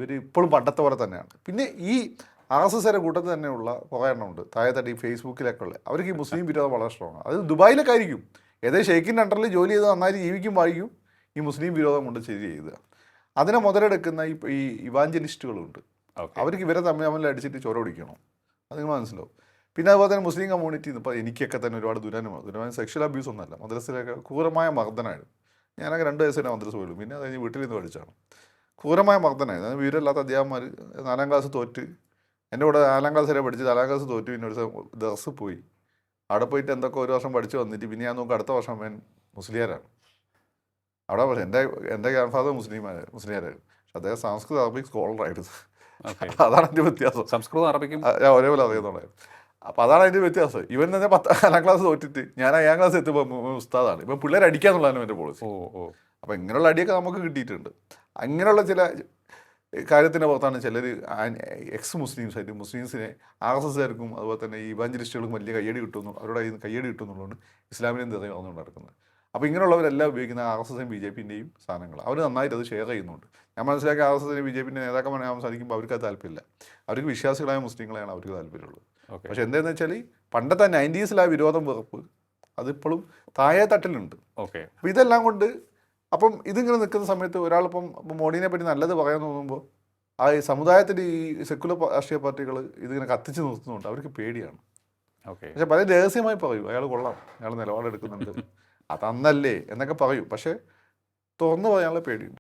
ഇവർ ഇപ്പോഴും പണ്ടത്തെ പോലെ തന്നെയാണ്. പിന്നെ ഈ RSSകാരുടെ കൂട്ടത്തിൽ തന്നെയുള്ള കുറേ എണ്ണമുണ്ട് താഴെത്തട്ടി ഈ ഫേസ്ബുക്കിലൊക്കെ ഉള്ള അവർക്ക് ഈ മുസ്ലിം വിരോധം വളരെ സ്ട്രോങ്. അത് ദുബായിലൊക്കെ ആയിരിക്കും, ഏതായാലും ഷെയ്ഖിൻ്റെ അണ്ടറിൽ ജോലി ചെയ്ത് നന്നായിട്ട് ജീവിക്കും വായിക്കും, ഈ മുസ്ലിം വിരോധം കൊണ്ട് ശരി ചെയ്യുക. അതിനെ മുതലെടുക്കുന്ന ഈ ഇവാഞ്ചലിസ്റ്റുകളുണ്ട്, അവർക്ക് ഇവരെ തമ്മിൽ അടിച്ചിട്ട് ചോര പിടിക്കണം, അത് നിങ്ങൾ മനസ്സിലാവും. പിന്നെ അതുപോലെ തന്നെ മുസ്ലിം കമ്മ്യൂണിറ്റി ഇപ്പോൾ എനിക്കൊക്കെ തന്നെ ഒരുപാട് ദുരനുഭവം സെക്ഷൽ അബ്യൂസ് ഒന്നുമല്ല, മദ്രസയിലൊക്കെ ക്രൂരമായ മർദ്ദനമായിരുന്നു. ഞാനൊക്കെ 2 വയസ്സിനെ മദ്രസ പോയുള്ളൂ, പിന്നെ അത് കഴിഞ്ഞ് വീട്ടിൽ നിന്ന് പഠിച്ചാണ്. ക്രൂരമായ മർദ്ദനമായിരുന്നു. അത് വിവരമില്ലാത്ത അധ്യാപകന്മാർ 4ാം ക്ലാസ് തോറ്റ്, എൻ്റെ കൂടെ 4ാം ക്ലാസ് വരെ പഠിച്ച് 4ാം ക്ലാസ് തോറ്റ്, പിന്നെ ഒരു ദർസ് പോയി, അവിടെ പോയിട്ട് എന്തൊക്കെ ഒരു വർഷം പഠിച്ച് വന്നിട്ട് പിന്നെ ഞാൻ നോക്കും അടുത്ത വർഷം അവൻ മുസ്ലിയാരാണ്. അവിടെ എൻ്റെ ഗ്രാൻഡ് ഫാദർ മുസ്ലിയാരായിരുന്നു, പക്ഷെ അദ്ദേഹം സംസ്കൃത അറബിക് സ്കോളറായിരുന്നു. അതാണ് എൻ്റെ വ്യത്യാസം. സംസ്കൃതം അറബിക്കും ഞാൻ ഒരേപോലെ അറിയുന്നുണ്ടായിരുന്നു. അപ്പോൾ അതാണ് അതിൻ്റെ വ്യത്യാസം. ഇവൻ തന്നെ 4ാം ക്ലാസ് തോറ്റിട്ട് ഞാൻ 5ാം ക്ലാസ് എത്തുമ്പോൾ ഉസ്താദാണ്. ഇപ്പം പിള്ളേർ അടിക്കാന്നുള്ളതാണ് എൻ്റെ പോളിസി. അപ്പോൾ ഇങ്ങനെയുള്ള അടിയൊക്കെ നമുക്ക് കിട്ടിയിട്ടുണ്ട്. അങ്ങനെയുള്ള ചില കാര്യത്തിൻ്റെ പുറത്താണ് ചിലർ എക്സ് മുസ്ലിംസ് ആയിട്ട് മുസ്ലിംസിനെ RSSകാർക്കും അതുപോലെ തന്നെ ഈ ഇവാഞ്ചലിസ്റ്റുകൾക്കും വലിയ കയ്യടി കിട്ടുന്നു, അവരുടെ കയ്യിൽ നിന്ന് കയ്യടി കിട്ടുന്നുള്ളതുകൊണ്ട് ഇസ്ലാമിനെയും തിരഞ്ഞെടുത്തുകൊണ്ട് നടക്കുന്നത്. അപ്പോൾ ഇങ്ങനെയുള്ളവരെല്ലാം ഉപയോഗിക്കുന്ന RSSയും BJPൻ്റെയും സാധനങ്ങൾ അവർ നന്നായിട്ട് അത് ഷെയർ ചെയ്യുന്നുണ്ട്. ഞാൻ മനസ്സിലാക്കി RSSൻ്റെ BJPൻ്റെ നേതാക്കന്മാരെ സംസാരിക്കുമ്പോൾ അവർക്ക് അത് താല്പര്യമില്ല, അവർക്ക് വിശ്വാസികളായ മുസ്ലിങ്ങളെയാണ് അവർക്ക് താല്പര്യമുള്ളത്. പക്ഷെ എന്താണെന്ന് വെച്ചാൽ പണ്ടത്തെ 90s വിരോധം വെറുപ്പ് അതിപ്പോഴും താഴെ തട്ടിലുണ്ട്. അപ്പോൾ ഇതെല്ലാം കൊണ്ട് അപ്പം ഇതിങ്ങനെ നിൽക്കുന്ന സമയത്ത് ഒരാളിപ്പം മോഡിനെ പറ്റി നല്ലത് പറയാൻ തോന്നുമ്പോൾ ആ സമുദായത്തിൻ്റെ ഈ സെക്കുലർ രാഷ്ട്രീയ പാർട്ടികൾ ഇതിങ്ങനെ കത്തിച്ച് നിർത്തുന്നുണ്ട്, അവർക്ക് പേടിയാണ്. പക്ഷെ പല രഹസ്യമായി പറയും അയാൾ കൊള്ളാം, അയാൾ നിലപാടെടുക്കുന്നുണ്ട്, അതന്നല്ലേ എന്നൊക്കെ പറയും, പക്ഷേ തുറന്നു പറയാനുള്ള പേടിയുണ്ട്.